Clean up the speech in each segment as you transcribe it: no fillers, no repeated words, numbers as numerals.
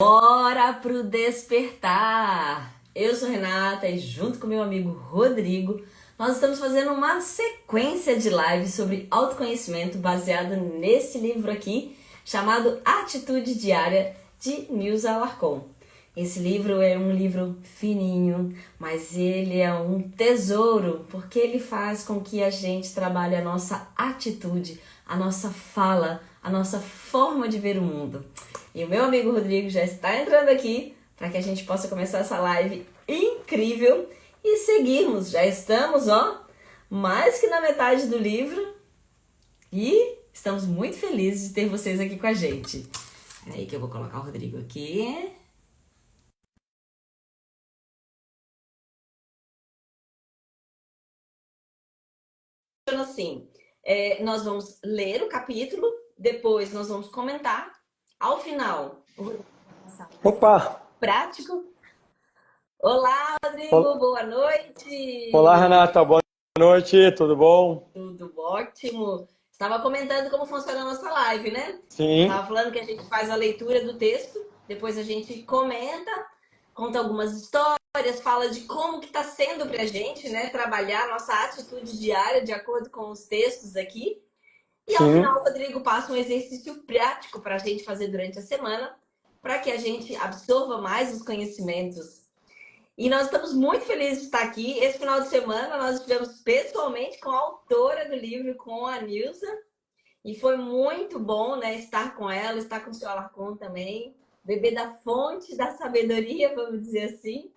Bora pro despertar! Eu sou Renata e junto com meu amigo Rodrigo, nós estamos fazendo uma sequência de lives sobre autoconhecimento baseada nesse livro aqui, chamado Atitude Diária, de Nilza Alarcon. Esse livro é um livro fininho, mas ele é um tesouro, porque ele faz com que a gente trabalhe a nossa atitude, a nossa fala, a nossa forma de ver o mundo. E o meu amigo Rodrigo já está entrando aqui para que a gente possa começar essa live incrível e seguirmos. Já estamos, mais que na metade do livro e estamos muito felizes de ter vocês aqui com a gente. É aí que eu vou colocar o Rodrigo aqui. Assim, nós vamos ler o capítulo, depois nós vamos comentar. Ao final, Opa! prático. Olá, Rodrigo, boa noite. Olá, Renata, boa noite, tudo bom? Tudo ótimo. Estava comentando como funciona a nossa live, né? Sim, Estava falando que a gente faz a leitura do texto, depois a gente comenta, conta algumas histórias, fala de como que está sendo para a gente, né? Trabalhar a nossa atitude diária de acordo com os textos aqui. E ao sim. final, o Rodrigo passa um exercício prático para a gente fazer durante a semana, para que a gente absorva mais os conhecimentos. E nós estamos muito felizes de estar aqui. Esse final de semana nós estivemos pessoalmente com a autora do livro, com a Nilza. E foi muito bom, né, estar com ela, estar com o senhor Alarcon também. Beber da fonte da sabedoria, vamos dizer assim.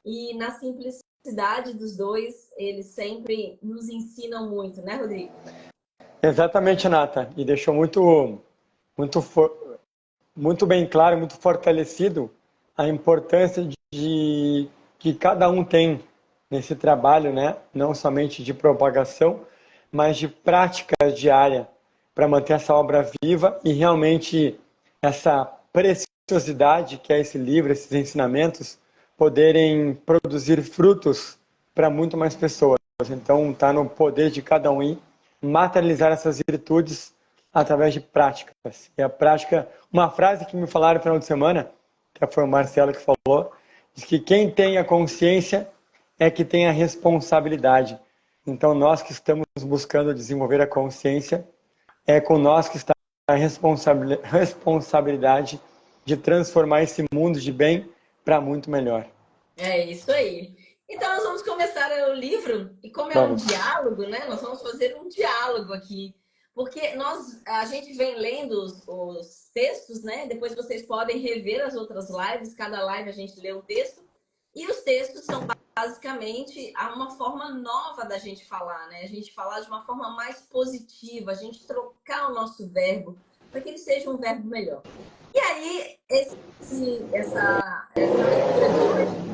E na simplicidade dos dois, eles sempre nos ensinam muito, né, Rodrigo? Exatamente, Renata. E deixou muito, muito bem claro, muito fortalecido a importância que cada um tem nesse trabalho, né? Não somente de propagação, mas de prática diária para manter essa obra viva e realmente essa preciosidade que é esse livro, esses ensinamentos, poderem produzir frutos para muito mais pessoas. Então, está no poder de cada um ir materializar essas virtudes através de práticas. E a prática, uma frase que me falaram no final de semana, que foi o Marcelo que falou, diz que quem tem a consciência é que tem a responsabilidade. Então, nós que estamos buscando desenvolver a consciência, é com nós que está a responsabilidade de transformar esse mundo de bem para muito melhor. É isso aí. Então, nós vamos começar o livro, e como é um Vamos. diálogo, né? Nós vamos fazer um diálogo aqui. Porque a gente vem lendo os textos, né? Depois vocês podem rever as outras lives, cada live a gente lê um texto. E os textos são basicamente uma forma nova da gente falar, né? A gente falar de uma forma mais positiva, a gente trocar o nosso verbo para que ele seja um verbo melhor. E aí, essa leitura de hoje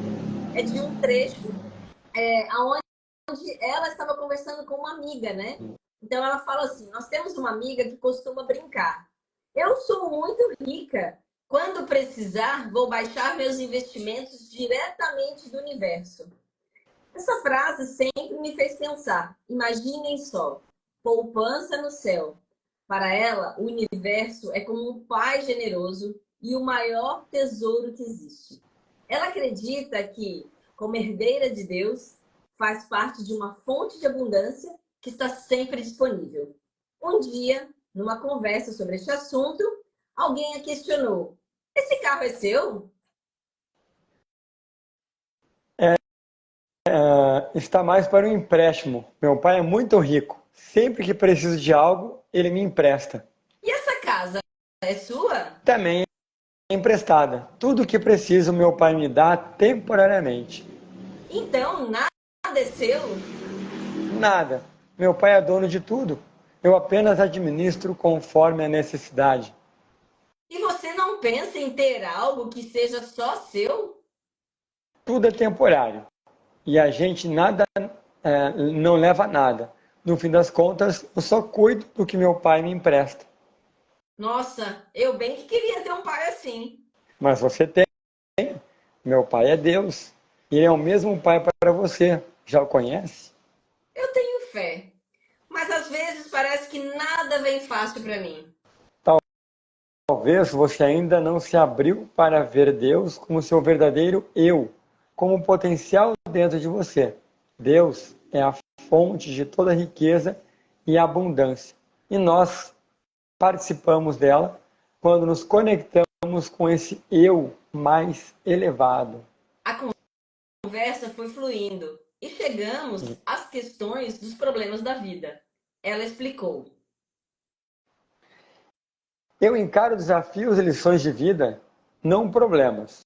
é de um trecho onde ela estava conversando com uma amiga, né? Então ela fala assim: nós temos uma amiga que costuma brincar. Eu sou muito rica. Quando precisar, vou baixar meus investimentos diretamente do universo. Essa frase sempre me fez pensar. Imaginem só, poupança no céu. Para ela, o universo é como um pai generoso e o maior tesouro que existe. Ela acredita que, como herdeira de Deus, faz parte de uma fonte de abundância que está sempre disponível. Um dia, numa conversa sobre este assunto, alguém a questionou: esse carro é seu? Está mais para um empréstimo. Meu pai é muito rico. Sempre que preciso de algo, ele me empresta. E essa casa é sua? Também é emprestada. Tudo que preciso, meu pai me dá temporariamente. Então, nada é seu? Nada. Meu pai é dono de tudo. Eu apenas administro conforme a necessidade. E você não pensa em ter algo que seja só seu? Tudo é temporário. E a gente não leva nada. No fim das contas, eu só cuido do que meu pai me empresta. Nossa, eu bem que queria ter um pai assim. Mas você tem. Meu pai é Deus. E ele é o mesmo pai para você. Já o conhece? Eu tenho fé, mas às vezes parece que nada vem fácil para mim. Talvez você ainda não se abriu para ver Deus como seu verdadeiro eu, como potencial dentro de você. Deus é a fonte de toda riqueza e abundância. E nós participamos dela quando nos conectamos com esse eu mais elevado. A conversa foi fluindo e chegamos às questões dos problemas da vida. Ela explicou. Eu encaro desafios e lições de vida, não problemas.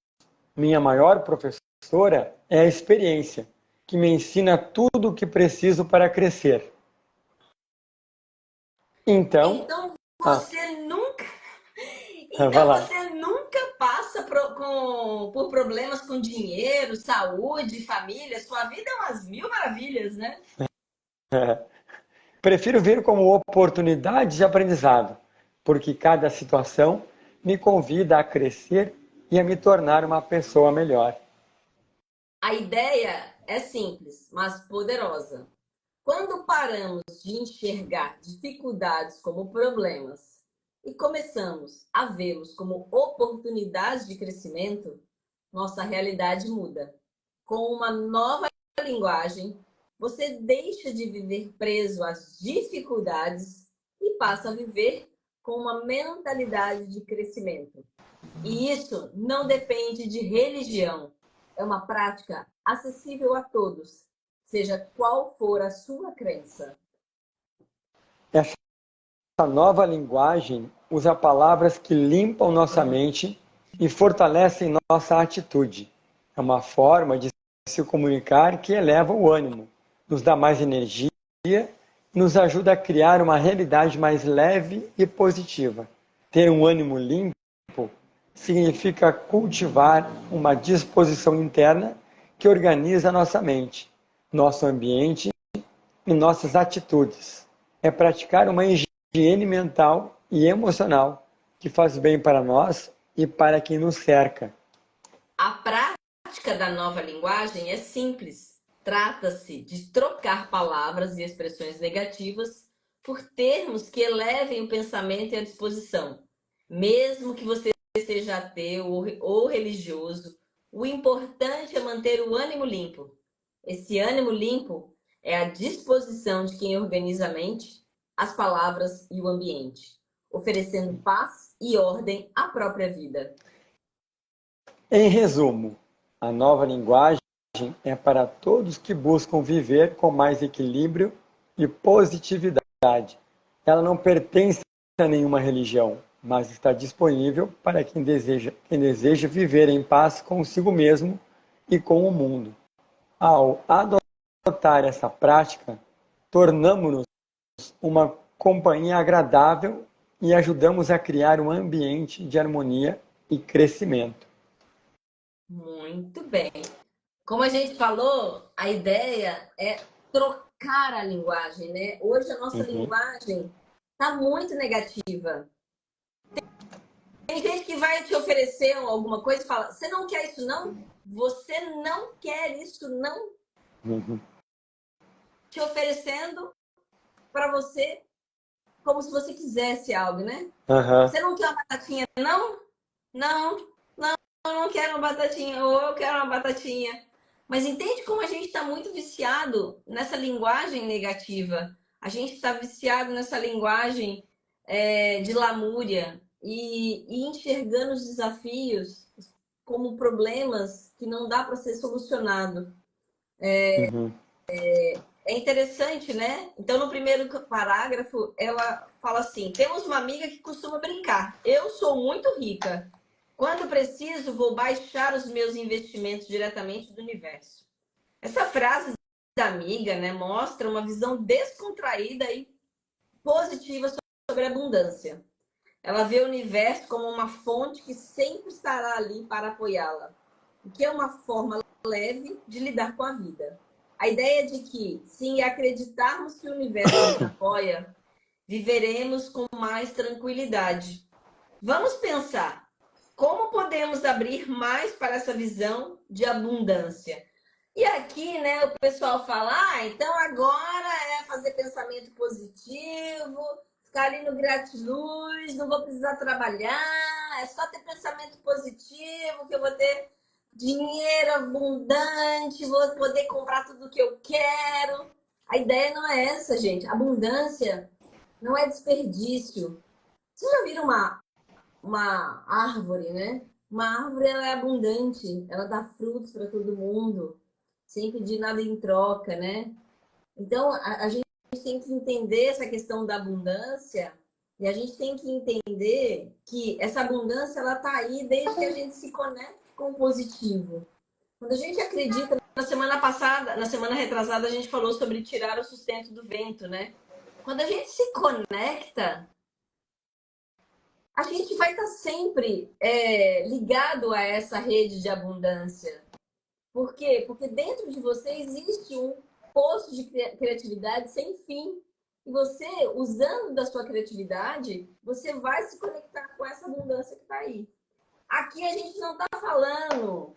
Minha maior professora é a experiência, que me ensina tudo o que preciso para crescer. Então, Então ah, você nunca, vai então lá. você nunca passa por problemas com dinheiro, saúde, família. Sua vida é umas mil maravilhas, né? Prefiro ver como oportunidade de aprendizado, porque cada situação me convida a crescer e a me tornar uma pessoa melhor. A ideia é simples, mas poderosa. Quando paramos de enxergar dificuldades como problemas e começamos a vê-los como oportunidades de crescimento, nossa realidade muda. Com uma nova linguagem, você deixa de viver preso às dificuldades e passa a viver com uma mentalidade de crescimento. E isso não depende de religião. É uma prática acessível a todos, seja qual for a sua crença. Essa nova linguagem usa palavras que limpam nossa mente e fortalecem nossa atitude. É uma forma de se comunicar que eleva o ânimo, nos dá mais energia e nos ajuda a criar uma realidade mais leve e positiva. Ter um ânimo limpo significa cultivar uma disposição interna que organiza nossa mente, nosso ambiente e nossas atitudes. É praticar uma higiene mental e emocional que faz bem para nós e para quem nos cerca. A prática da nova linguagem é simples. Trata-se de trocar palavras e expressões negativas por termos que elevem o pensamento e a disposição. Mesmo que você seja ateu ou religioso, o importante é manter o ânimo limpo. Esse ânimo limpo é a disposição de quem organiza a mente, as palavras e o ambiente, oferecendo paz e ordem à própria vida. Em resumo, a nova linguagem é para todos que buscam viver com mais equilíbrio e positividade. Ela não pertence a nenhuma religião, mas está disponível para quem deseja viver em paz consigo mesmo e com o mundo. Ao adotar essa prática, tornamos-nos uma companhia agradável e ajudamos a criar um ambiente de harmonia e crescimento. Muito bem. Como a gente falou, a ideia é trocar a linguagem, né? Hoje a nossa Uhum. linguagem está muito negativa. Tem gente que vai te oferecer alguma coisa e fala: você não quer isso, não? Você não quer isso, não? Uhum. Te oferecendo para você como se você quisesse algo, né? Uhum. Você não quer uma batatinha, não? Não, eu não quero uma batatinha, ou eu quero uma batatinha. Mas entende como a gente está muito viciado nessa linguagem negativa? A gente está viciado nessa linguagem de lamúria e enxergando os desafios como problemas que não dá para ser solucionado. Uhum. É interessante, né? Então, no primeiro parágrafo, ela fala assim: temos uma amiga que costuma brincar. Eu sou muito rica. Quando preciso, vou baixar os meus investimentos diretamente do universo. Essa frase da amiga, né, mostra uma visão descontraída e positiva sobre a abundância. Ela vê o universo como uma fonte que sempre estará ali para apoiá-la, o que é uma forma leve de lidar com a vida. A ideia de que, se acreditarmos que o universo nos apoia, viveremos com mais tranquilidade. Vamos pensar como podemos abrir mais para essa visão de abundância. E aqui, né, o pessoal fala: então agora é fazer pensamento positivo, ficar ali no gratiluz, não vou precisar trabalhar, é só ter pensamento positivo, que eu vou ter dinheiro abundante, vou poder comprar tudo que eu quero. A ideia não é essa, gente. Abundância não é desperdício. Vocês já viram uma árvore, né? Uma árvore ela é abundante, ela dá frutos para todo mundo, sem pedir nada em troca, né? Então, a gente tem que entender essa questão da abundância e a gente tem que entender que essa abundância ela tá aí desde que a gente se conecte com o positivo. Quando a gente acredita, na semana passada, na semana retrasada, a gente falou sobre tirar o sustento do vento, né? Quando a gente se conecta, a gente vai estar sempre ligado a essa rede de abundância. Por quê? Porque dentro de você existe um poço de criatividade sem fim. E você, usando da sua criatividade, você vai se conectar com essa abundância que está aí. Aqui a gente não está falando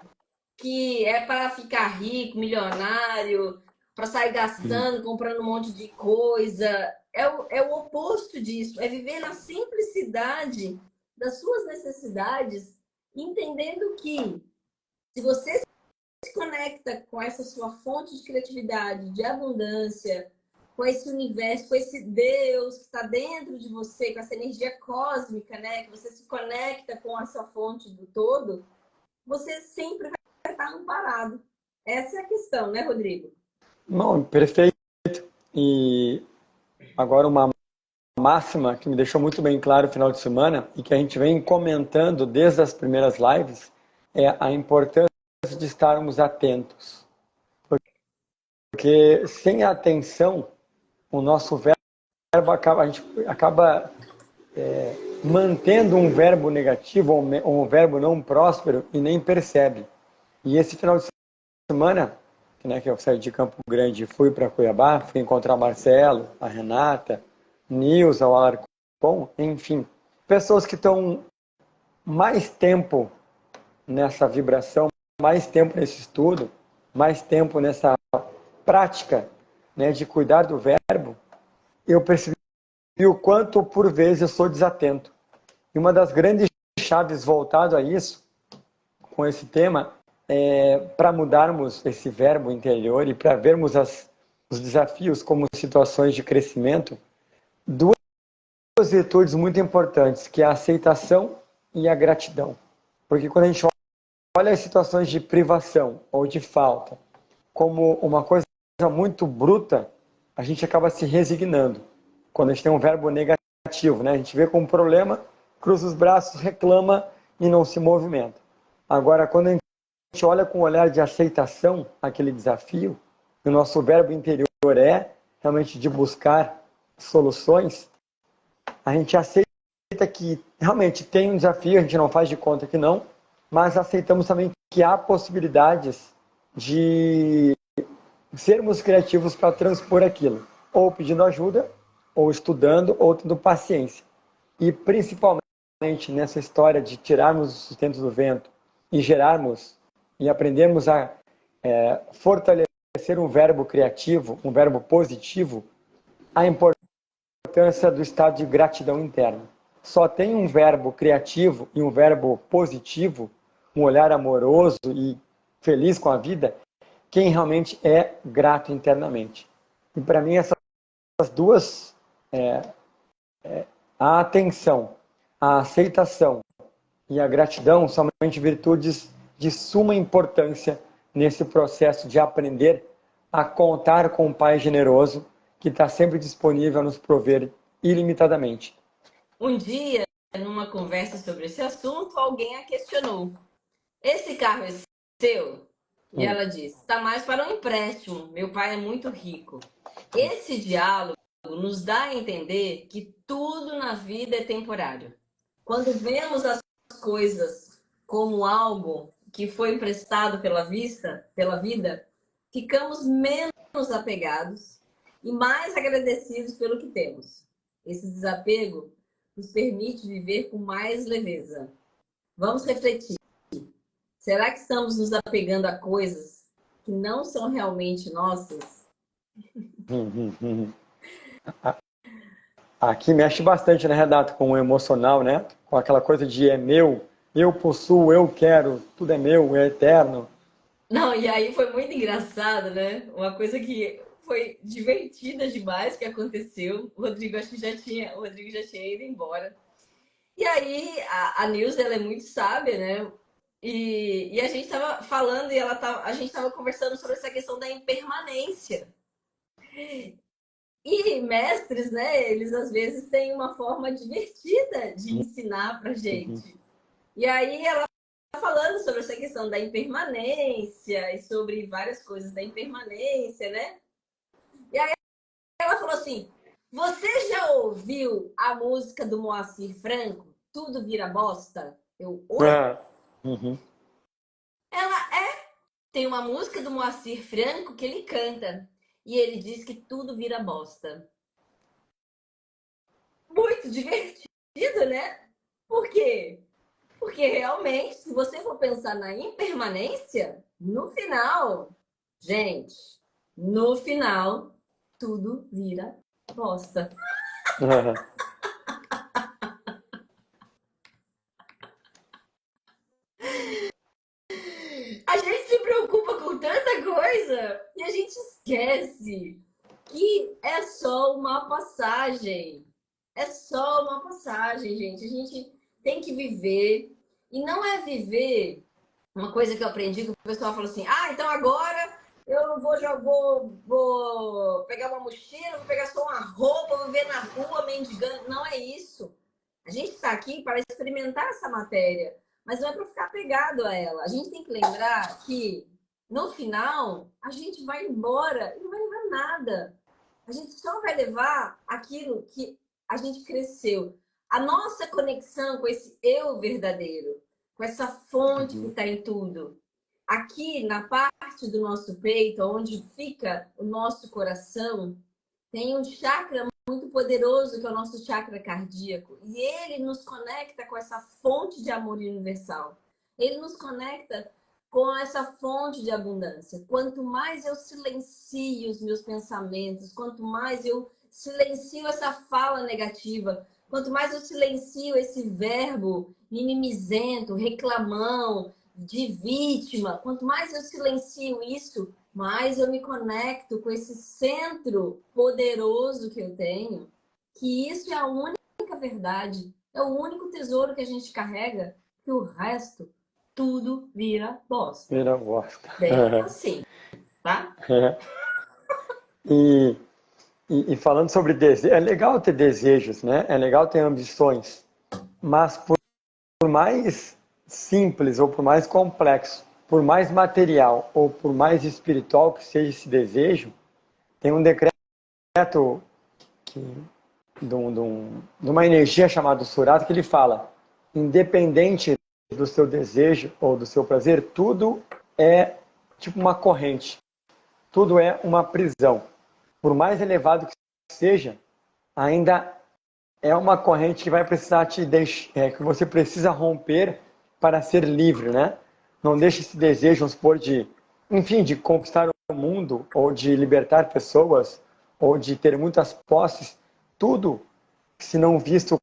que é para ficar rico, milionário, para sair gastando, comprando um monte de coisa. É o oposto disso. É viver na simplicidade das suas necessidades, entendendo que se você se conecta com essa sua fonte de criatividade, de abundância, com esse universo, com esse Deus que está dentro de você, com essa energia cósmica, né? Que você se conecta com essa fonte do todo, você sempre vai estar amparado. Essa é a questão, né, Rodrigo? Não, perfeito. E agora uma máxima que me deixou muito bem claro no final de semana e que a gente vem comentando desde as primeiras lives é a importância de estarmos atentos. Porque sem atenção, o nosso verbo a gente acaba mantendo um verbo negativo ou um verbo não próspero e nem percebe. E esse final de semana, né, que eu saí de Campo Grande e fui para Cuiabá, fui encontrar Marcelo, a Renata, Nilza, o Alarcon, enfim, pessoas que estão mais tempo nessa vibração, mais tempo nesse estudo, mais tempo nessa prática, né, de cuidar do verbo, eu percebi o quanto por vezes eu sou desatento. E uma das grandes chaves voltado a isso, com esse tema, para mudarmos esse verbo interior e para vermos os desafios como situações de crescimento, duas virtudes muito importantes, que é a aceitação e a gratidão. Porque quando a gente olha as situações de privação ou de falta como uma coisa muito bruta, a gente acaba se resignando. Quando a gente tem um verbo negativo, né? A gente vê como um problema, cruza os braços, reclama e não se movimenta. Agora, quando a gente olha com um olhar de aceitação aquele desafio, o nosso verbo interior é realmente de buscar soluções, a gente aceita que realmente tem um desafio, a gente não faz de conta que não, mas aceitamos também que há possibilidades de sermos criativos para transpor aquilo, ou pedindo ajuda, ou estudando, ou tendo paciência. E principalmente nessa história de tirarmos o sustento do vento e gerarmos e aprendermos a fortalecer um verbo criativo, um verbo positivo, a importância do estado de gratidão interna. Só tem um verbo criativo e um verbo positivo, um olhar amoroso e feliz com a vida, quem realmente é grato internamente. E para mim essas duas, a atenção, a aceitação e a gratidão são realmente virtudes de suma importância nesse processo de aprender a contar com um Pai generoso que está sempre disponível a nos prover ilimitadamente. Um dia, numa conversa sobre esse assunto, alguém a questionou. Esse carro é seu? E ela disse, está mais para um empréstimo. Meu pai é muito rico. Esse diálogo nos dá a entender que tudo na vida é temporário. Quando vemos as coisas como algo que foi emprestado pela vida, ficamos menos apegados e mais agradecidos pelo que temos. Esse desapego nos permite viver com mais leveza. Vamos refletir. Será que estamos nos apegando a coisas que não são realmente nossas? aqui mexe bastante, né, Renato, com o emocional, né? Com aquela coisa de é meu, eu possuo, eu quero, tudo é meu, é eterno. Não, e aí foi muito engraçado, né? Uma coisa que foi divertida demais que aconteceu. O Rodrigo, acho que o Rodrigo já tinha ido embora. E aí a Nilza, ela é muito sábia, né? E a gente tava falando e a gente tava conversando sobre essa questão da impermanência. E mestres, né, eles às vezes têm uma forma divertida de ensinar pra Uhum. gente. E aí ela tá falando sobre essa questão da impermanência e sobre várias coisas da impermanência, né? E aí ela falou assim: "Você já ouviu a música do Moacir Franco? Tudo vira bosta?" Eu, oi? Ah, uhum. Ela tem uma música do Moacir Franco que ele canta e ele diz que tudo vira bosta. Muito divertido, né? Por quê? Porque realmente, se você for pensar na impermanência, no final, gente, no final, tudo vira bosta. A gente se preocupa com tanta coisa e a gente esquece que é só uma passagem. É só uma passagem, gente. A gente tem que viver. E não é viver uma coisa que eu aprendi que o pessoal falou assim: ah, então agora eu vou, já vou pegar uma mochila, vou pegar só uma roupa, vou viver na rua mendigando. Não é isso. A gente está aqui para experimentar essa matéria, mas não é para ficar pegado a ela. A gente tem que lembrar que no final a gente vai embora e não vai levar nada. A gente só vai levar aquilo que a gente cresceu. A nossa conexão com esse eu verdadeiro, com essa fonte que Uhum. está em tudo. Aqui na parte do nosso peito, onde fica o nosso coração, tem um chakra muito poderoso que é o nosso chakra cardíaco. E ele nos conecta com essa fonte de amor universal. Ele nos conecta com essa fonte de abundância. Quanto mais eu silencio os meus pensamentos, quanto mais eu silencio essa fala negativa, quanto mais eu silencio esse verbo mimizento, reclamão, de vítima, quanto mais eu silencio isso, mais eu me conecto com esse centro poderoso que eu tenho, que isso é a única verdade, é o único tesouro que a gente carrega, que o resto tudo vira bosta. Vira bosta. Bem assim, tá? E, e falando sobre desejo, é legal ter desejos, né? É legal ter ambições, mas por mais simples ou por mais complexo, por mais material ou por mais espiritual que seja esse desejo, tem um decreto que, de uma energia chamada Surata que ele fala: independente do seu desejo ou do seu prazer, tudo é tipo uma corrente, tudo é uma prisão. Por mais elevado que seja, ainda é uma corrente que vai precisar te deixar, que você precisa romper para ser livre, né? Não deixe esse desejo, vamos supor, de, enfim, de conquistar o mundo, ou de libertar pessoas, ou de ter muitas posses, tudo, se não visto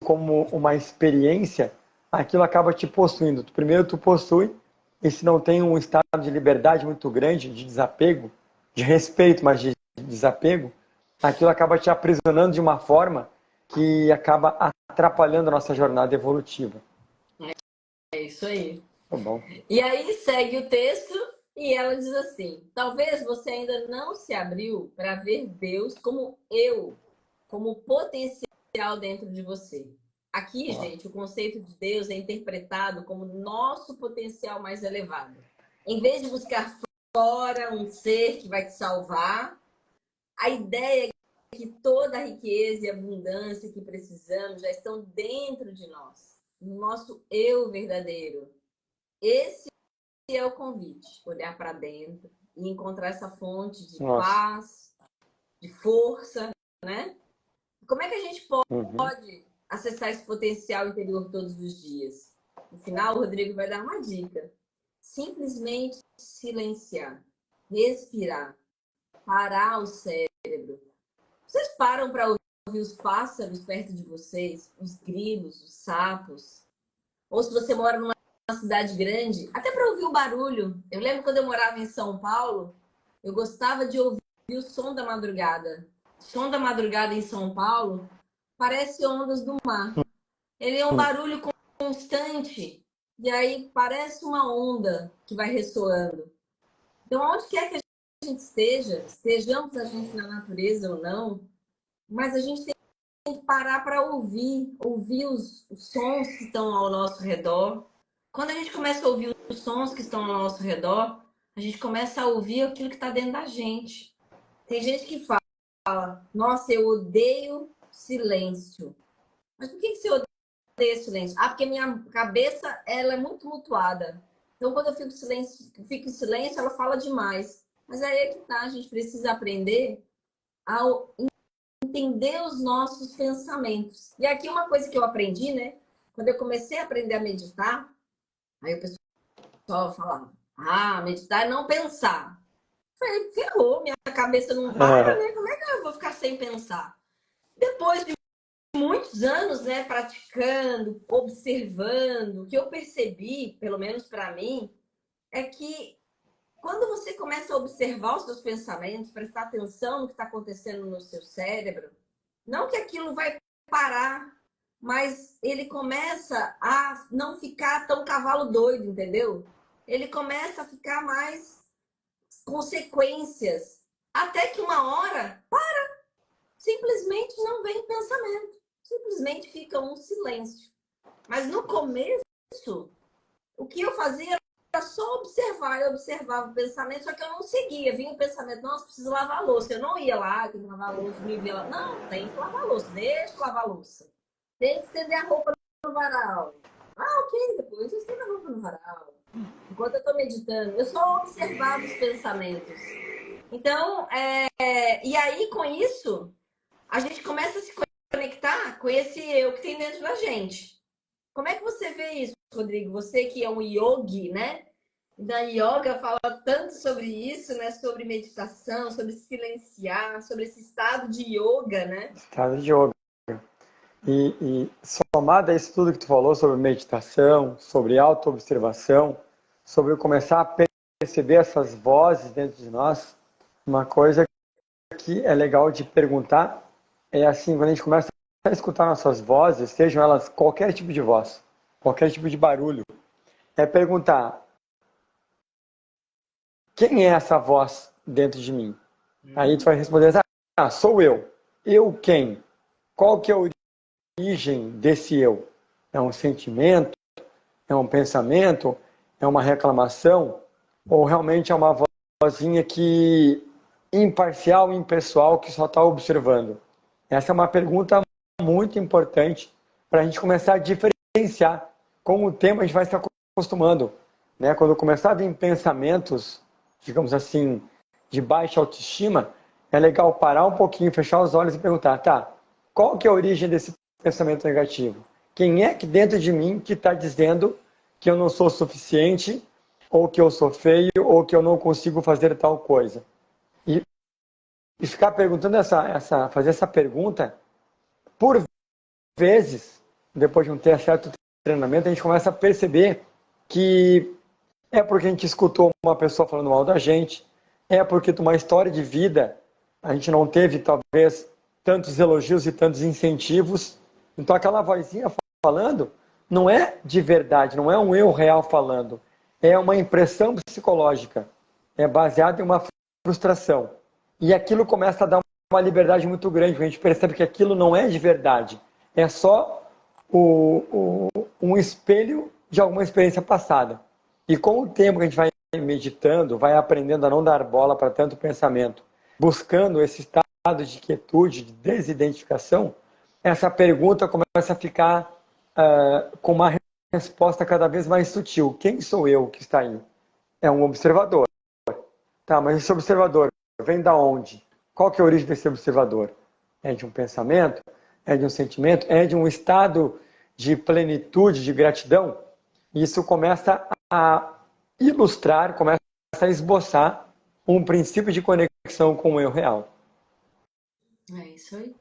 como uma experiência, aquilo acaba te possuindo. Primeiro tu possui, e se não tem um estado de liberdade muito grande, de desapego, de respeito, mas de desapego, aquilo acaba te aprisionando de uma forma que acaba atrapalhando a nossa jornada evolutiva. É isso aí. Tá bom. E aí segue o texto e ela diz assim: talvez você ainda não se abriu para ver Deus como eu, como potencial dentro de você. Aqui, Ó. gente, o conceito de Deus é interpretado como nosso potencial mais elevado. Em vez de buscar fora um ser que vai te salvar, a ideia é que toda a riqueza e abundância que precisamos já estão dentro de nós, no nosso eu verdadeiro. Esse é o convite, olhar para dentro e encontrar essa fonte de Nossa. paz, de força, né? Como é que a gente Uhum. pode acessar esse potencial interior todos os dias? No final, o Rodrigo vai dar uma dica. Simplesmente silenciar, respirar, parar o cérebro. Vocês param para ouvir os pássaros perto de vocês, os grilos, os sapos, ou se você mora numa cidade grande, até para ouvir o barulho. Eu lembro quando eu morava em São Paulo, eu gostava de ouvir o som da madrugada. O som da madrugada em São Paulo parece ondas do mar. Ele é um barulho constante, e aí parece uma onda que vai ressoando. Então, onde quer que a gente esteja, estejamos a gente na natureza ou não, mas a gente tem que parar para ouvir os sons que estão ao nosso redor. Quando a gente começa a ouvir os sons que estão ao nosso redor, a gente começa a ouvir aquilo que está dentro da gente. Tem gente que fala, nossa, eu odeio silêncio. Mas por que você odeia silêncio? Ah, porque minha cabeça ela é muito mutuada. Então, quando eu fico em silêncio, ela fala demais. Mas aí é que tá, a gente precisa aprender a entender os nossos pensamentos. E aqui uma coisa que eu aprendi, né? Quando eu comecei a aprender a meditar, aí o pessoal falava, meditar é não pensar. Eu falei, ferrou, minha cabeça não para, né? Como é que eu vou ficar sem pensar? Depois de muitos anos, né, praticando, observando, o que eu percebi, pelo menos para mim, é que quando você começa a observar os seus pensamentos, prestar atenção no que está acontecendo no seu cérebro, não que aquilo vai parar, mas ele começa a não ficar tão cavalo doido, entendeu? Ele começa a ficar mais consequências. Até que uma hora, simplesmente não vem pensamento. Simplesmente fica um silêncio. Mas no começo, o que eu fazia era só observar. Eu observava o pensamento, só que eu não seguia. Vinha o pensamento, nossa, preciso lavar a louça. Eu não ia lá, tem que lavar a louça, me via lá. Não, tem que lavar a louça, deixa eu lavar a louça. Tem que estender a roupa no varal. Ah, ok, depois eu estendo a roupa no varal. Enquanto eu estou meditando, eu só observava os pensamentos. Então, e aí com isso, a gente começa a se conectar com esse eu que tem dentro da gente. Como é que você vê isso, Rodrigo? Você que é um yogi, né? Da yoga fala tanto sobre isso, né? Sobre meditação, sobre silenciar, sobre esse estado de yoga, né? Estado de yoga. E somado a isso tudo que tu falou sobre meditação, sobre autoobservação, sobre começar a perceber essas vozes dentro de nós, uma coisa que é legal de perguntar é assim, quando a gente começa a escutar nossas vozes, sejam elas qualquer tipo de voz, qualquer tipo de barulho, é perguntar: quem é essa voz dentro de mim? Aí tu vai responder: sou eu. Eu quem? Qual que é a origem desse eu? É um sentimento? É um pensamento? É uma reclamação? Ou realmente é uma vozinha que imparcial, impessoal, que só está observando? Essa é uma pergunta muito importante para a gente começar a diferenciar. Com o tempo a gente vai se acostumando, né? Quando começar a vir pensamentos, digamos assim, de baixa autoestima, é legal parar um pouquinho, fechar os olhos e perguntar, tá, qual que é a origem desse pensamento negativo? Quem é que dentro de mim que está dizendo que eu não sou suficiente, ou que eu sou feio, ou que eu não consigo fazer tal coisa? E ficar perguntando fazer essa pergunta, por vezes, depois de um certo treinamento, a gente começa a perceber que é porque a gente escutou uma pessoa falando mal da gente, é porque uma história de vida a gente não teve, talvez, tantos elogios e tantos incentivos. Então, aquela vozinha falando não é de verdade, não é um eu real falando. É uma impressão psicológica. É baseada em uma frustração. E aquilo começa a dar uma liberdade muito grande, porque a gente percebe que aquilo não é de verdade. É só um espelho de alguma experiência passada. E com o tempo que a gente vai meditando, vai aprendendo a não dar bola para tanto pensamento, buscando esse estado de quietude, de desidentificação, essa pergunta começa a ficar com uma resposta cada vez mais sutil. Quem sou eu que está aí? É um observador. Tá, mas esse observador vem da onde? Qual que é a origem desse observador? É de um pensamento? É de um sentimento? É de um estado de plenitude, de gratidão? Isso começa a ilustrar, começa a esboçar um princípio de conexão com o eu real. É isso aí.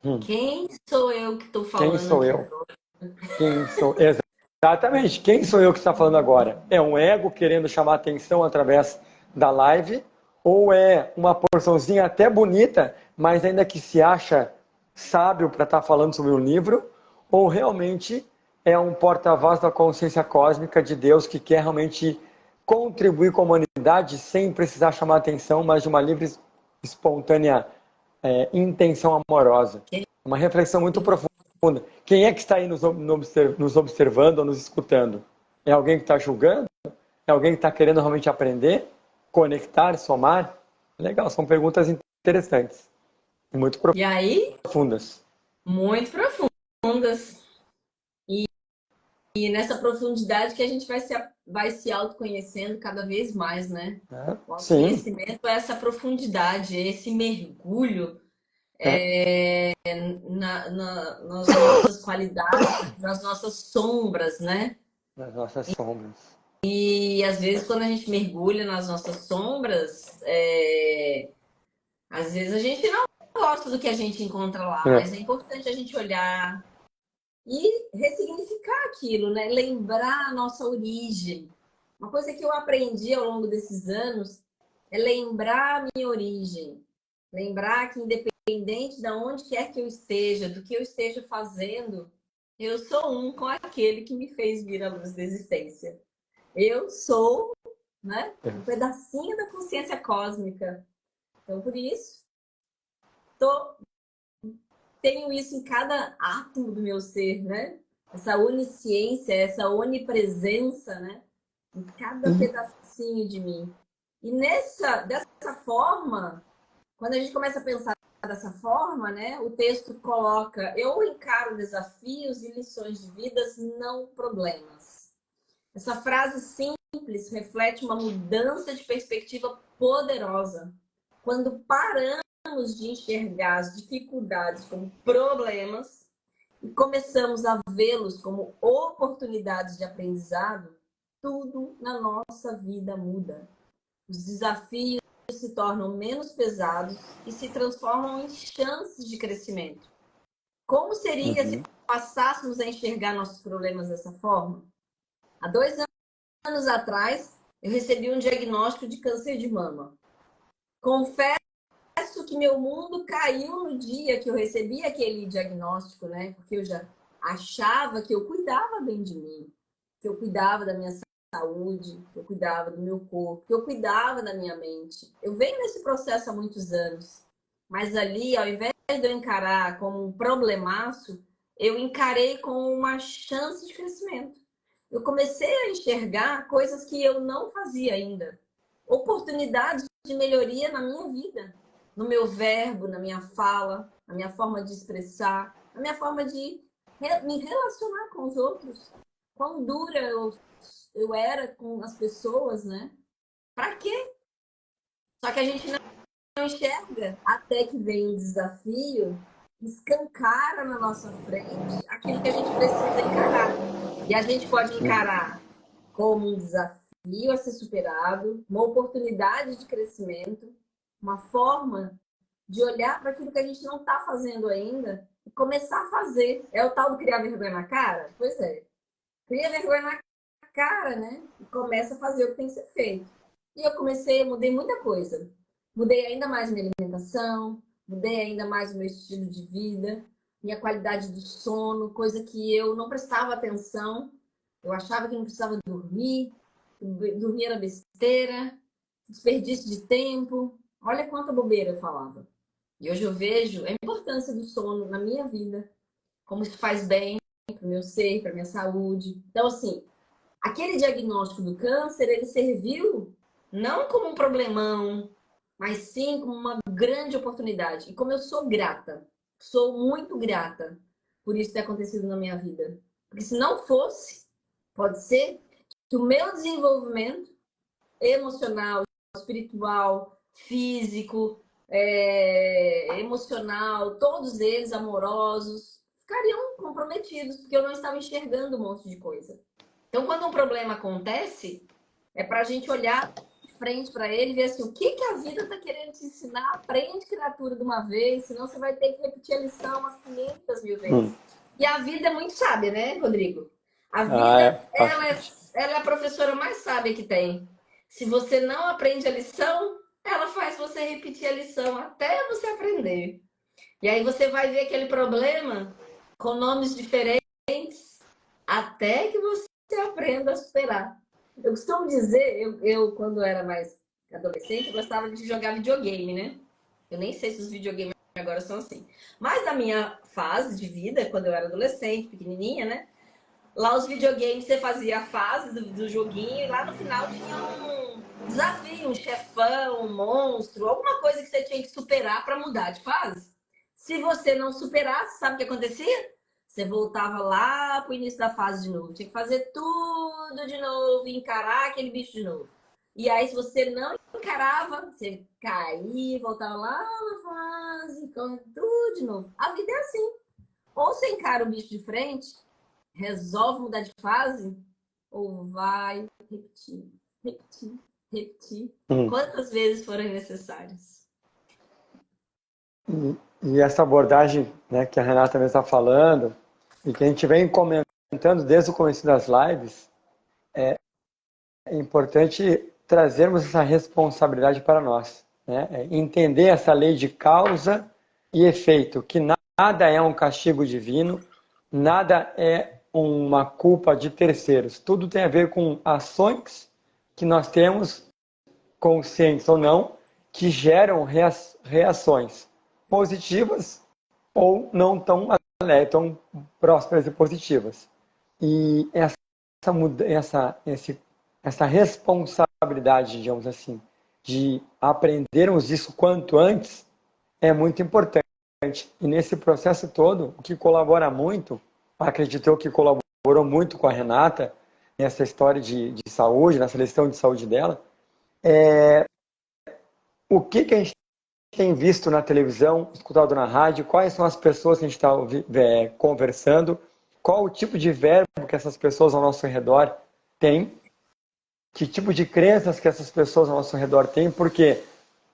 Hum. Quem sou eu que estou Quem falando sou aqui eu? agora? Quem sou? Exatamente. Quem sou eu que está falando agora? É um ego querendo chamar atenção através da live? Ou é uma porçãozinha até bonita, mas ainda que se acha sábio para estar falando sobre um livro? Ou realmente é um porta-voz da consciência cósmica de Deus que quer realmente contribuir com a humanidade sem precisar chamar atenção, mas de uma livre, espontânea intenção amorosa? Uma reflexão muito profunda. Quem é que está aí nos observando ou nos escutando? É alguém que está julgando? É alguém que está querendo realmente aprender? Conectar, somar? Legal, são perguntas interessantes e muito E aí, profundas. muito profundas. E nessa profundidade que a gente vai se autoconhecendo cada vez mais, né? Né? O Sim, autoconhecimento é essa profundidade, esse mergulho é, nas nossas qualidades, nas nossas sombras, né? nas nossas sombras. E às vezes quando a gente mergulha nas nossas sombras, às vezes a gente não gosta do que a gente encontra lá, É, mas é importante a gente olhar e ressignificar aquilo, né? Lembrar a nossa origem. Uma coisa que eu aprendi ao longo desses anos é lembrar a minha origem. Lembrar que independente de onde quer que eu esteja, do que eu esteja fazendo, eu sou um com aquele que me fez vir à luz da existência. Eu sou, né, um é. pedacinho da consciência cósmica. Então, por isso, tô, tenho isso em cada átomo do meu ser, né? Essa onisciência, essa onipresença, né? Em cada E, pedacinho de mim. E dessa forma, quando a gente começa a pensar dessa forma, né? O texto coloca: eu encaro desafios e lições de vidas, não problemas. Essa frase simples reflete uma mudança de perspectiva poderosa. Quando paramos de enxergar as dificuldades como problemas e começamos a vê-los como oportunidades de aprendizado, tudo na nossa vida muda. Os desafios se tornam menos pesados e se transformam em chances de crescimento. Como seria se uhum. passássemos a enxergar nossos problemas dessa forma? Há 2 anos atrás, eu recebi um diagnóstico de câncer de mama. Confesso que meu mundo caiu no dia que eu recebi aquele diagnóstico, né? Porque eu já achava que eu cuidava bem de mim, que eu cuidava da minha saúde, que eu cuidava do meu corpo, que eu cuidava da minha mente. Eu venho nesse processo há muitos anos, mas ali, ao invés de eu encarar como um problemaço, eu encarei como uma chance de crescimento. Eu comecei a enxergar coisas que eu não fazia ainda, oportunidades de melhoria na minha vida, no meu verbo, na minha fala, na minha forma de expressar, na minha forma de me relacionar com os outros. Quão dura eu era com as pessoas, né? Pra quê? Só que a gente não enxerga até que vem um desafio, escancara na nossa frente aquilo que a gente precisa encarar. E a gente pode encarar como um desafio a ser superado, uma oportunidade de crescimento, uma forma de olhar para aquilo que a gente não está fazendo ainda e começar a fazer. É o tal do criar vergonha na cara? Pois é. Cria vergonha na cara, né? E começa a fazer o que tem que ser feito. E eu mudei muita coisa. Mudei ainda mais minha alimentação, mudei ainda mais o meu estilo de vida, minha qualidade do sono, coisa que eu não prestava atenção. Eu achava que não precisava dormir era besteira, desperdício de tempo. Olha quanta bobeira eu falava. E hoje eu vejo a importância do sono na minha vida, como isso faz bem para o meu ser, para a minha saúde. Então, assim, aquele diagnóstico do câncer, ele serviu não como um problemão, mas sim como uma grande oportunidade. E como eu sou grata, sou muito grata por isso ter acontecido na minha vida. Porque se não fosse, pode ser que o meu desenvolvimento emocional, espiritual, físico, emocional, todos eles amorosos, ficariam comprometidos, porque eu não estava enxergando um monte de coisa. Então, quando um problema acontece, é para a gente olhar de frente para ele e ver assim, o que, que a vida está querendo te ensinar. Aprende, criatura, de uma vez, senão você vai ter que repetir a lição umas 500 mil vezes. E a vida é muito sábia, né, Rodrigo? A vida, ela é a professora mais sábia que tem. Se você não aprende a lição, ela faz você repetir a lição até você aprender. E aí você vai ver aquele problema com nomes diferentes até que você aprenda a superar. Eu costumo dizer, eu quando era mais adolescente, gostava de jogar videogame, né? Eu nem sei se os videogames agora são assim. Mas na minha fase de vida, quando eu era adolescente, pequenininha, né? Lá os videogames, você fazia a fase do joguinho e lá no final tinha um desafio, um chefão, um monstro, alguma coisa que você tinha que superar para mudar de fase. Se você não superasse, sabe o que acontecia? Você voltava lá pro início da fase de novo. Tinha que fazer tudo de novo, encarar aquele bicho de novo. E aí, se você não encarava, você caía, voltava lá na fase, tudo de novo. A vida é assim. Ou você encara o bicho de frente, resolve mudar de fase, ou vai repetir, repetir, repetir. Quantas vezes forem necessárias. E essa abordagem, né, que a Renata mesmo está falando, e que a gente vem comentando desde o começo das lives, é importante trazermos essa responsabilidade para nós. Né? Entender essa lei de causa e efeito, que nada é um castigo divino, nada é uma culpa de terceiros. Tudo tem a ver com ações que nós temos, conscientes ou não, que geram reações positivas ou não tão prósperas e positivas. E essa responsabilidade, digamos assim, de aprendermos isso quanto antes, é muito importante. E nesse processo todo, o que colabora muito, acredito eu que colaborou muito com a Renata, nessa história de saúde, nessa lição de saúde dela, é o que a gente tem visto na televisão, escutado na rádio, quais são as pessoas que a gente está conversando, qual o tipo de verbo que essas pessoas ao nosso redor têm, que tipo de crenças que essas pessoas ao nosso redor têm, porque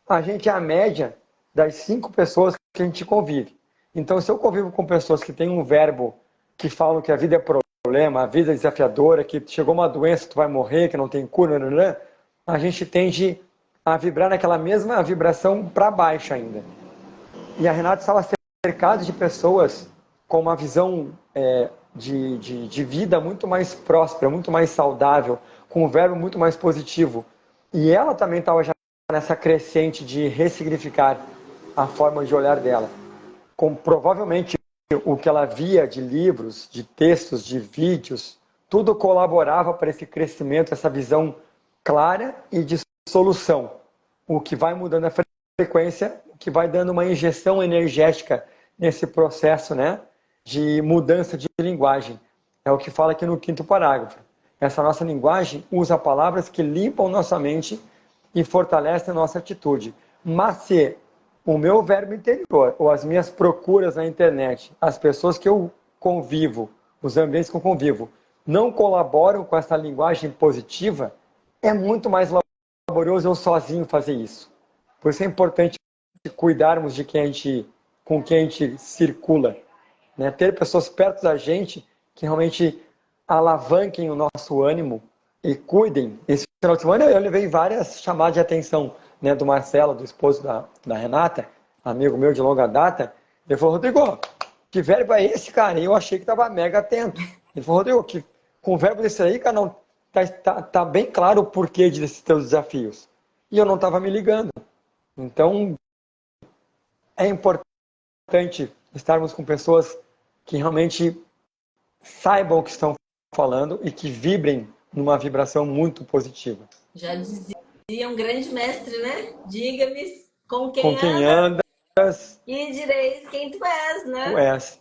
a gente é a média das 5 pessoas que a gente convive. Então, se eu convivo com pessoas que têm um verbo que falam que a vida é problema, a vida é desafiadora, que chegou uma doença, tu vai morrer, que não tem cura, a gente tende a vibrar naquela mesma vibração para baixo ainda. E a Renata estava cercada de pessoas com uma visão de vida muito mais próspera, muito mais saudável, com um verbo muito mais positivo. E ela também estava já nessa crescente de ressignificar a forma de olhar dela. Provavelmente o que ela via de livros, de textos, de vídeos, tudo colaborava para esse crescimento, essa visão clara e de solução. O que vai mudando a frequência, o que vai dando uma injeção energética nesse processo, né, de mudança de linguagem. É o que fala aqui no 5º parágrafo. Essa nossa linguagem usa palavras que limpam nossa mente e fortalecem a nossa atitude. Mas se o meu verbo interior, ou as minhas procuras na internet, as pessoas que eu convivo, os ambientes que eu convivo, não colaboram com essa linguagem positiva, é muito mais laborioso eu sozinho fazer isso. Por isso é importante cuidarmos de com quem a gente circula. Né? Ter pessoas perto da gente que realmente alavanquem o nosso ânimo e cuidem. Esse final de semana eu levei várias chamadas de atenção, né, do Marcelo, do esposo da Renata, amigo meu de longa data. Ele falou: Rodrigo, que verbo é esse, cara? E eu achei que estava mega atento. Ele falou: Rodrigo, com o verbo desse aí, cara, não, tá bem claro o porquê desses teus desafios. E eu não estava me ligando. Então, é importante estarmos com pessoas que realmente saibam o que estão falando e que vibrem numa vibração muito positiva. Já dizia um grande mestre, né? Diga-me com quem andas e direis quem tu és, né? Tu és.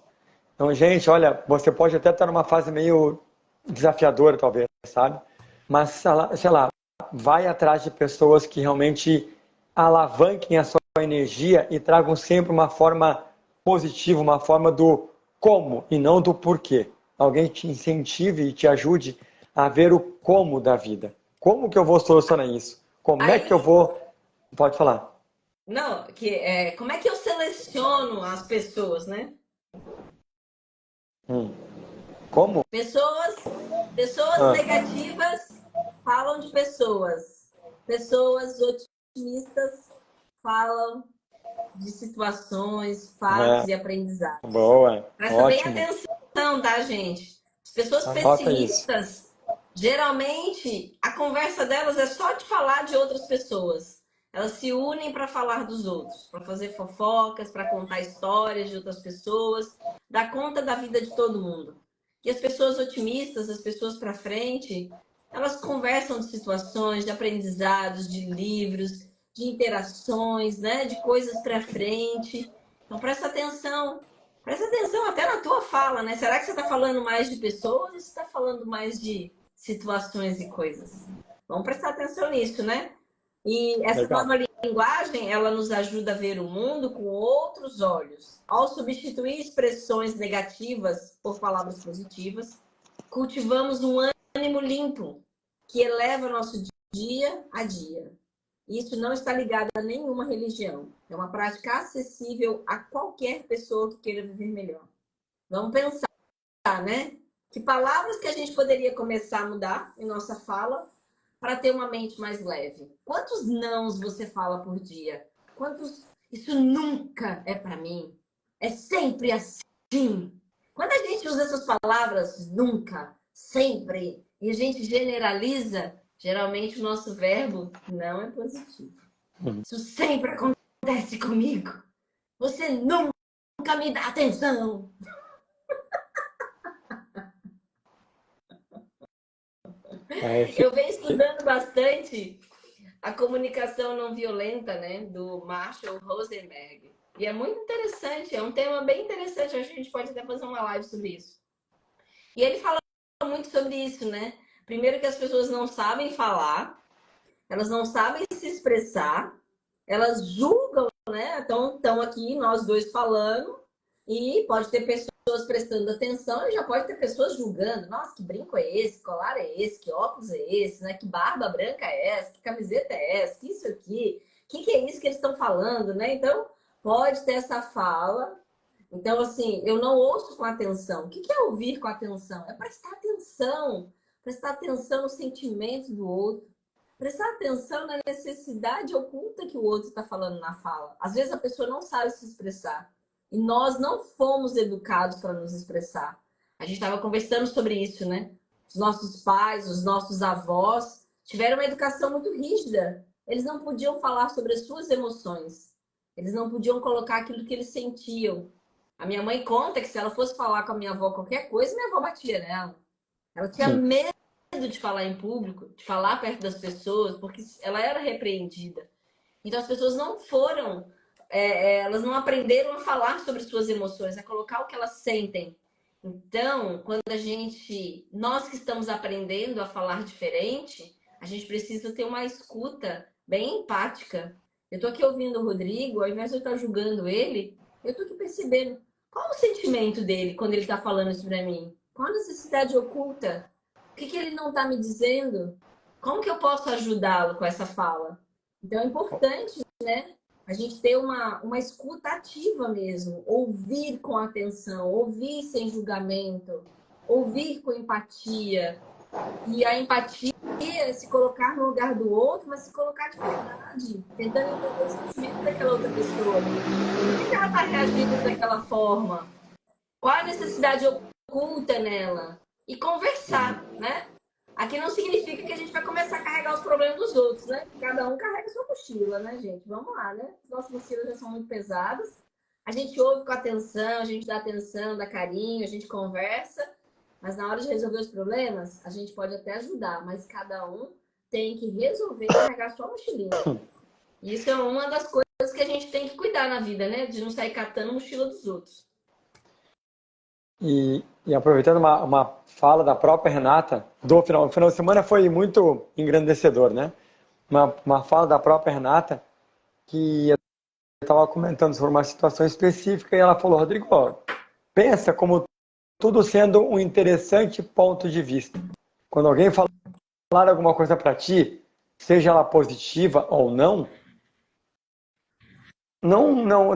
Então, gente, olha, você pode até estar numa fase meio desafiadora, talvez, sabe? Mas, sei lá, vai atrás de pessoas que realmente alavanquem a sua energia e tragam sempre uma forma positiva, uma forma do como e não do porquê. Alguém te incentive e te ajude a ver o como da vida. Como que eu vou solucionar isso? Como é que eu Aí, vou... Pode falar. não, como é que eu seleciono as pessoas, né? Hum. Como? Pessoas Ah, negativas falam de pessoas. Pessoas otimistas falam de situações, fatos e é, aprendizados. boa, Presta bem ótimo. atenção, tá, gente? As pessoas Anota isso. pessimistas, geralmente, a conversa delas é só de falar de outras pessoas. Elas se unem para falar dos outros, para fazer fofocas, para contar histórias de outras pessoas, dar conta da vida de todo mundo. E as pessoas otimistas, as pessoas para frente, elas conversam de situações, de aprendizados, de livros, de interações, né, de coisas para frente. Então presta atenção até na tua fala, né? Será que você está falando mais de pessoas ou você está falando mais de situações e coisas? Vamos prestar atenção nisso, né? E essa Legal. nova linguagem, ela nos ajuda a ver o mundo com outros olhos. Ao substituir expressões negativas por palavras positivas, cultivamos um ânimo limpo que eleva nosso dia a dia. Isso não está ligado a nenhuma religião. É uma prática acessível a qualquer pessoa que queira viver melhor. Vamos pensar, né? Que palavras que a gente poderia começar a mudar em nossa fala para ter uma mente mais leve? Quantos nãos você fala por dia? Quantos isso nunca é para mim? É sempre assim. Quando a gente usa essas palavras nunca, sempre, e a gente generaliza, geralmente o nosso verbo não é positivo. Uhum. Isso sempre acontece comigo. Você nunca me dá atenção. É, fi- Eu venho estudando bastante a comunicação não violenta, né, do Marshall Rosenberg. E é muito interessante, é um tema bem interessante. Acho que a gente pode até fazer uma live sobre isso. E ele fala muito sobre isso, né? Primeiro que as pessoas não sabem falar, elas não sabem se expressar, elas julgam, né? Então, estão aqui nós dois falando e pode ter pessoas prestando atenção e já pode ter pessoas julgando. Nossa, que brinco é esse? Que colar é esse? Que óculos é esse? Né? Que barba branca é essa? Que camiseta é essa? Que isso aqui? Que é isso que eles estão falando, né? Então, pode ter essa fala. Então, assim, eu não ouço com atenção. O que é ouvir com atenção? É prestar atenção no sentimento do outro, prestar atenção na necessidade oculta que o outro está falando na fala. Às vezes a pessoa não sabe se expressar e nós não fomos educados para nos expressar. A gente estava conversando sobre isso, né? Os nossos pais, os nossos avós tiveram uma educação muito rígida. Eles não podiam falar sobre as suas emoções. Eles não podiam colocar aquilo que eles sentiam. A minha mãe conta que se ela fosse falar com a minha avó qualquer coisa, minha avó batia nela. Ela tinha Sim. medo de falar em público, de falar perto das pessoas, porque ela era repreendida. Então as pessoas não foram, elas não aprenderam a falar sobre suas emoções, a colocar o que elas sentem. Então, quando nós que estamos aprendendo a falar diferente, a gente precisa ter uma escuta bem empática. Eu estou aqui ouvindo o Rodrigo, ao invés de eu estar julgando ele, eu estou aqui percebendo qual o sentimento dele quando ele está falando isso para mim. Qual a necessidade oculta? O que ele não está me dizendo? Como que eu posso ajudá-lo com essa fala? Então é importante, né, a gente ter uma escuta ativa mesmo, ouvir com atenção, ouvir sem julgamento, ouvir com empatia. E a empatia é se colocar no lugar do outro, mas se colocar de verdade, tentando entender o sentimento daquela outra pessoa. Por que ela está reagindo daquela forma? Qual a necessidade oculta nela? E conversar, né? Aqui não significa que a gente vai começar a carregar os problemas dos outros, né? Cada um carrega sua mochila, né, gente? Vamos lá, né? Nossas mochilas já são muito pesadas. A gente ouve com atenção, dá carinho, a gente conversa, mas na hora de resolver os problemas, a gente pode até ajudar, mas cada um tem que resolver e carregar sua mochilinha. E isso é uma das coisas que a gente tem que cuidar na vida, né? De não sair catando a mochila dos outros. E aproveitando uma fala da própria Renata, o final de semana foi muito engrandecedor, né? Uma fala da própria Renata, que eu estava comentando sobre uma situação específica e ela falou, Rodrigo, ó, pensa como tudo sendo um interessante ponto de vista. Quando alguém falar alguma coisa para ti, seja ela positiva ou não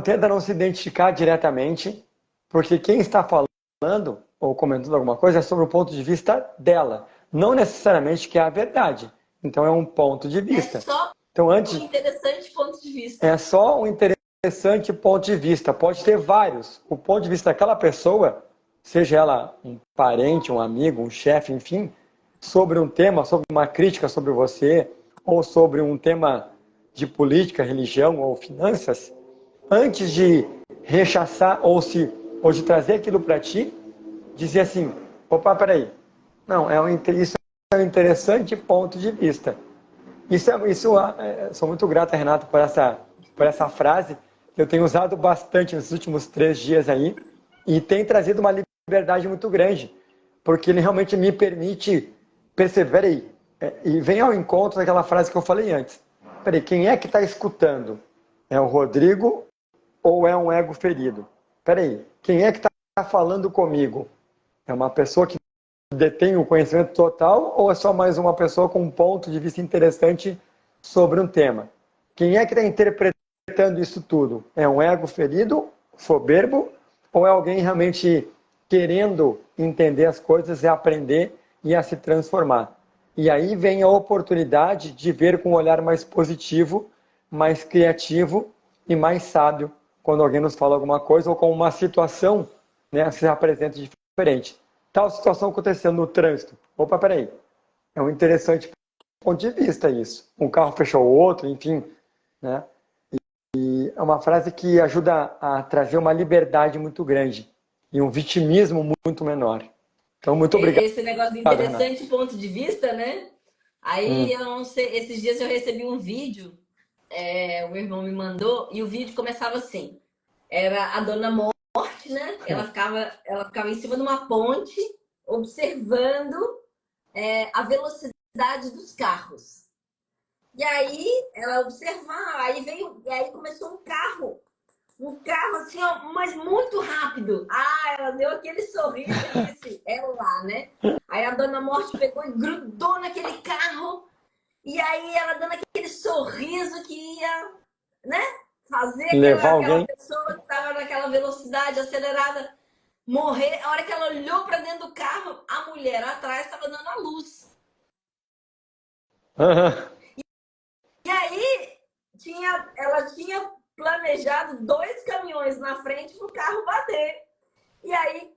tenta não se identificar diretamente, porque quem está falando ou comentando alguma coisa é sobre o ponto de vista dela, não necessariamente que é a verdade. Então é um ponto de É vista. só Então um antes interessante ponto de vista. é só um interessante ponto de vista, pode ter vários. O ponto de vista daquela pessoa, seja ela um parente, um amigo, um chefe, enfim, sobre um tema, sobre uma crítica sobre você, ou sobre um tema de política, religião ou finanças, antes de rechaçar ou de trazer aquilo para ti, dizer assim, opa, peraí, não, isso é um interessante ponto de vista. Sou muito grato, Renato, por essa frase que eu tenho usado bastante nos últimos 3 dias aí e tem trazido uma liberdade muito grande, porque ele realmente me permite perceber aí e vem ao encontro daquela frase que eu falei antes. Peraí, quem é que está escutando? É o Rodrigo ou é um ego ferido? Peraí, quem é que está falando comigo? É uma pessoa que detém o conhecimento total ou é só mais uma pessoa com um ponto de vista interessante sobre um tema? Quem é que está interpretando isso tudo? É um ego ferido, soberbo, ou é alguém realmente querendo entender as coisas e aprender e a se transformar? E aí vem a oportunidade de ver com um olhar mais positivo, mais criativo e mais sábio quando alguém nos fala alguma coisa ou com uma situação, né, se apresenta diferente. Tal situação acontecendo no trânsito. Opa, peraí. É um interessante ponto de vista isso. Um carro fechou o outro, enfim. Né? E é uma frase que ajuda a trazer uma liberdade muito grande e um vitimismo muito menor. Então, muito obrigado, Esse negócio de Renato. interessante ponto de vista, né? Aí eu não sei, esses dias eu recebi um vídeo, o meu irmão me mandou, e o vídeo começava assim. Era a Dona Morte, né? Ela ficava em cima de uma ponte, observando a velocidade dos carros. E aí ela observava, e aí começou um carro assim, ó, mas muito rápido. Ah, ela deu aquele sorriso e disse, é lá, né? Aí a Dona Morte pegou e grudou naquele carro, e aí ela dando aquele sorriso que ia, né? Fazer Levar aquela alguém. pessoa que estava naquela velocidade acelerada morrer. A hora que ela olhou para dentro do carro, a mulher atrás estava dando a luz. E aí ela tinha planejado 2 caminhões na frente para o carro bater. E aí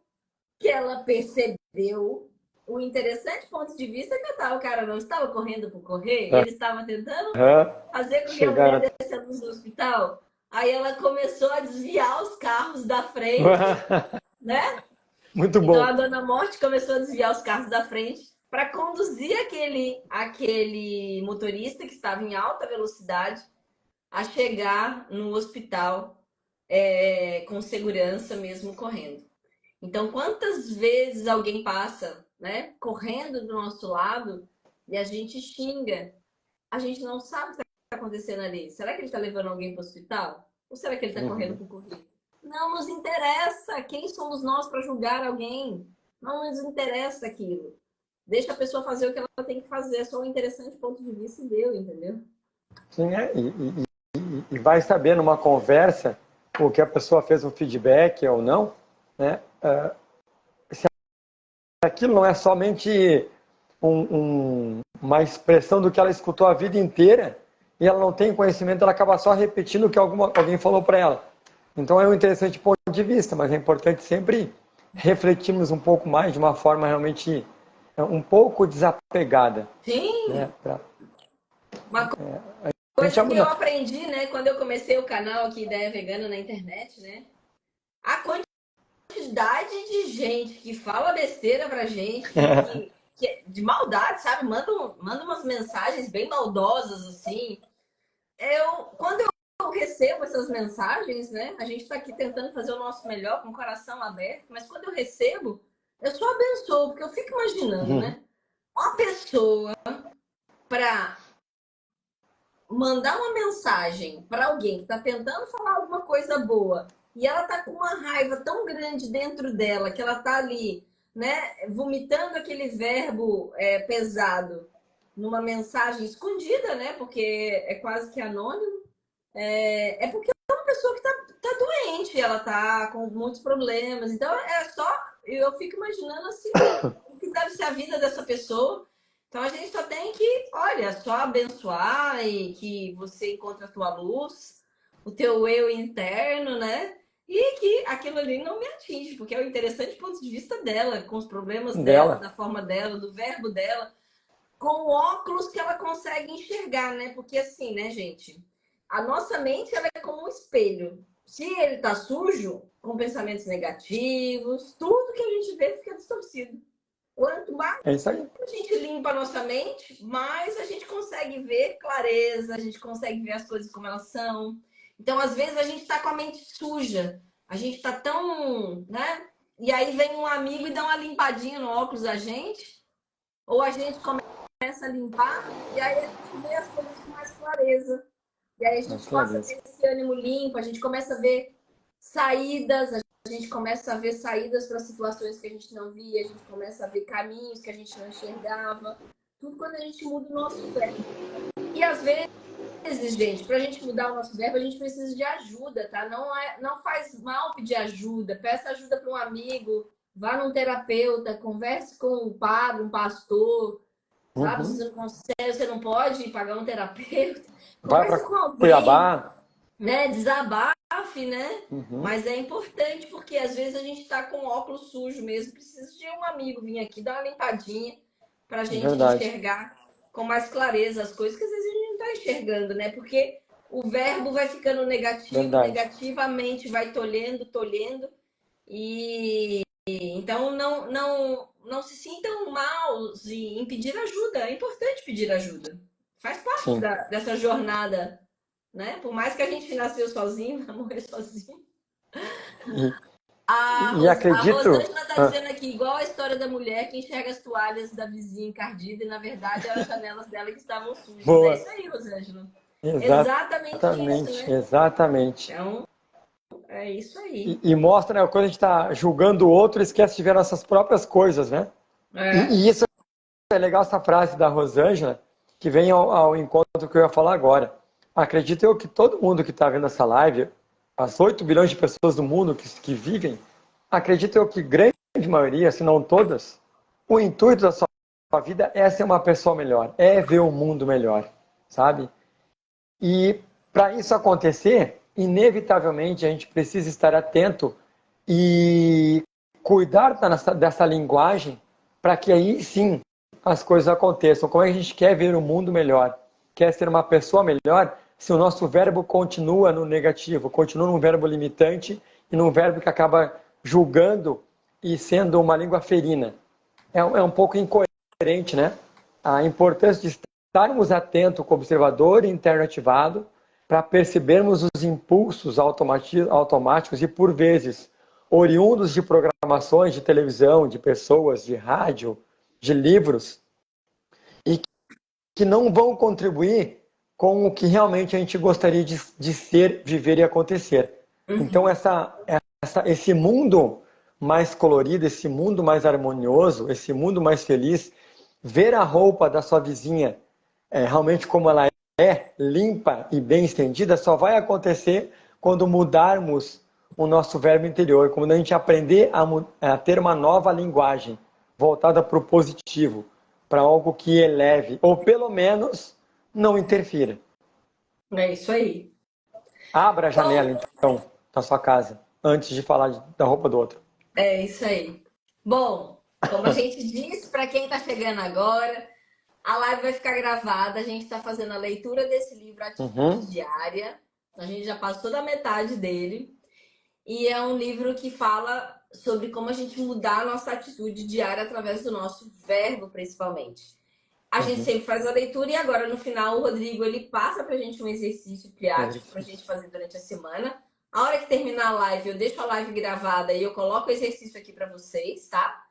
que ela percebeu o interessante ponto de vista que o cara não estava correndo por correr, ele estava tentando fazer com que a mulher Chegar. desse a luz no hospital. Aí ela começou a desviar os carros da frente, né? Muito Então bom. a Dona Morte começou a desviar os carros da frente para conduzir aquele motorista que estava em alta velocidade a chegar no hospital com segurança, mesmo correndo. Então, quantas vezes alguém passa, né, correndo do nosso lado e a gente xinga, a gente não sabe o que está acontecendo ali. Será que ele está levando alguém para o hospital? Ou será que ele está correndo por correr? Não nos interessa quem somos nós para julgar alguém. Não nos interessa aquilo. Deixa a pessoa fazer o que ela tem que fazer. É só um interessante ponto de vista e deu, entendeu? Sim, e vai saber numa conversa o que a pessoa fez um feedback ou não, né? Se aquilo não é somente uma expressão do que ela escutou a vida inteira e ela não tem conhecimento, ela acaba só repetindo o que alguém falou para ela. Então é um interessante ponto de vista, mas é importante sempre refletirmos um pouco mais de uma forma realmente um pouco desapegada, Sim, né? uma A gente coisa que eu abre. aprendi, né, quando eu comecei o canal aqui Ideia Vegana na internet, né? A quantidade de gente que fala besteira pra gente, de maldade, sabe? Manda umas mensagens bem maldosas, assim. Quando eu recebo essas mensagens, né? A gente tá aqui tentando fazer o nosso melhor com o coração aberto, mas quando eu recebo, eu só abençoo, porque eu fico imaginando, né? Uma pessoa para mandar uma mensagem para alguém que está tentando falar alguma coisa boa e ela tá com uma raiva tão grande dentro dela que ela tá ali, né, vomitando aquele verbo pesado numa mensagem escondida, né? Porque é quase que anônimo. É porque é uma pessoa que tá doente, ela tá com muitos problemas. Então é só. Eu fico imaginando assim, o que deve ser a vida dessa pessoa. Então a gente só tem que, olha, só abençoar e que você encontre a tua luz, o teu eu interno, né? E que aquilo ali não me atinge, porque é o interessante ponto de vista dela, com os problemas dela, dela. da forma dela, do verbo dela, com o óculos que ela consegue enxergar, né? Porque assim, né, gente? A nossa mente ela é como um espelho. Se ele tá sujo, com pensamentos negativos, tudo que a gente vê fica distorcido. Quanto mais É isso aí. a gente limpa a nossa mente, mais a gente consegue ver clareza, a gente consegue ver as coisas como elas são. Então, às vezes, a gente está com a mente suja, a gente está tão, né? E aí vem um amigo e dá uma limpadinha no óculos da gente, ou a gente começa a limpar, e aí a gente vê as coisas com mais clareza. E aí a Mas gente passa a clareza. ter esse ânimo limpo, a gente começa a ver saídas, a gente começa a ver saídas para situações que a gente não via, a gente começa a ver caminhos que a gente não enxergava. Tudo quando a gente muda o nosso verbo. E às vezes, gente, para a gente mudar o nosso verbo, a gente precisa de ajuda, tá? Não faz mal pedir ajuda. Peça ajuda para um amigo, vá num terapeuta, converse com um padre, um pastor, sabe? Se Uhum. você não consegue, você não pode pagar um terapeuta, Vai converse para com alguém, Cuiabá. né? Desabafe, né? Uhum. Mas é importante porque às vezes a gente está com óculos sujo mesmo, precisa de um amigo vir aqui dar uma limpadinha para a gente Verdade. enxergar com mais clareza as coisas que às vezes a gente não está enxergando, né? Porque o verbo vai ficando negativo, Verdade. negativamente vai tolhendo, tolhendo e então não se sintam mal em pedir ajuda. É importante pedir ajuda. Faz parte Sim. dessa jornada, né? Por mais que a gente nasceu sozinho, vai morrer sozinho. E, e A acredito. Rosângela está Ah, dizendo aqui, igual a história da mulher que enxerga as toalhas da vizinha encardida e, na verdade, eram as janelas dela que estavam sujas. É boa. isso aí, Rosângela. Exatamente isso, Exatamente. né? Exatamente. Então, é isso aí. E mostra, né, quando a gente está julgando o outro, esquece de ver nossas próprias coisas, né? É. E isso é legal, essa frase da Rosângela, que vem ao encontro que eu ia falar agora. Acredito eu que todo mundo que está vendo essa live, as 8 bilhões de pessoas do mundo que vivem, acredito eu que grande maioria, se não todas, o intuito da sua vida é ser uma pessoa melhor, é ver o mundo melhor, sabe? E para isso acontecer, inevitavelmente a gente precisa estar atento e cuidar dessa linguagem para que aí sim as coisas aconteçam. Como é que a gente quer ver o mundo melhor? Quer ser uma pessoa melhor se o nosso verbo continua no negativo, continua num verbo limitante e num verbo que acaba julgando e sendo uma língua ferina. É um pouco incoerente, né? A importância de estarmos atentos com o observador interno ativado para percebermos os impulsos automáticos e, por vezes, oriundos de programações de televisão, de pessoas, de rádio, de livros, e que não vão contribuir com o que realmente a gente gostaria de ser, viver e acontecer. Então, esse mundo mais colorido, esse mundo mais harmonioso, esse mundo mais feliz, ver a roupa da sua vizinha realmente como ela é, limpa e bem estendida, só vai acontecer quando mudarmos o nosso verbo interior, quando a gente aprender a ter uma nova linguagem voltada para o positivo, para algo que eleve, ou pelo menos não interfira. É isso aí. Abra a janela, Bom, então, da sua casa, antes de falar da roupa do outro. é isso aí. Bom, como a gente disse, para quem está chegando agora, a live vai ficar gravada. A gente está fazendo a leitura desse livro Atitude Uhum. Diária. A gente já passou da metade dele. E é um livro que fala sobre como a gente mudar a nossa atitude diária através do nosso verbo, principalmente. A gente Uhum. sempre faz a leitura e agora no final o Rodrigo ele passa pra gente um exercício prático pra gente fazer durante a semana. A hora que terminar a live, eu deixo a live gravada e eu coloco o exercício aqui para vocês, tá?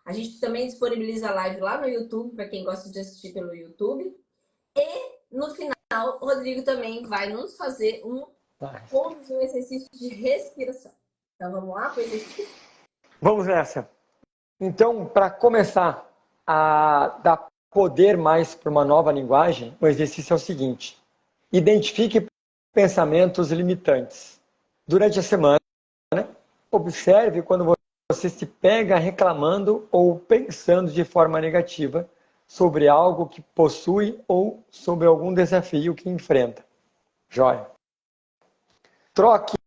A gente também disponibiliza a live lá no YouTube para quem gosta de assistir pelo YouTube. No final, o Rodrigo também vai nos fazer conduzir um exercício de respiração. Então vamos lá para o exercício? Vamos nessa. Então, para começar a dar poder mais para uma nova linguagem, o exercício é o seguinte: identifique pensamentos limitantes. Durante a semana, observe quando você se pega reclamando ou pensando de forma negativa sobre algo que possui ou sobre algum desafio que enfrenta. Joia. Troque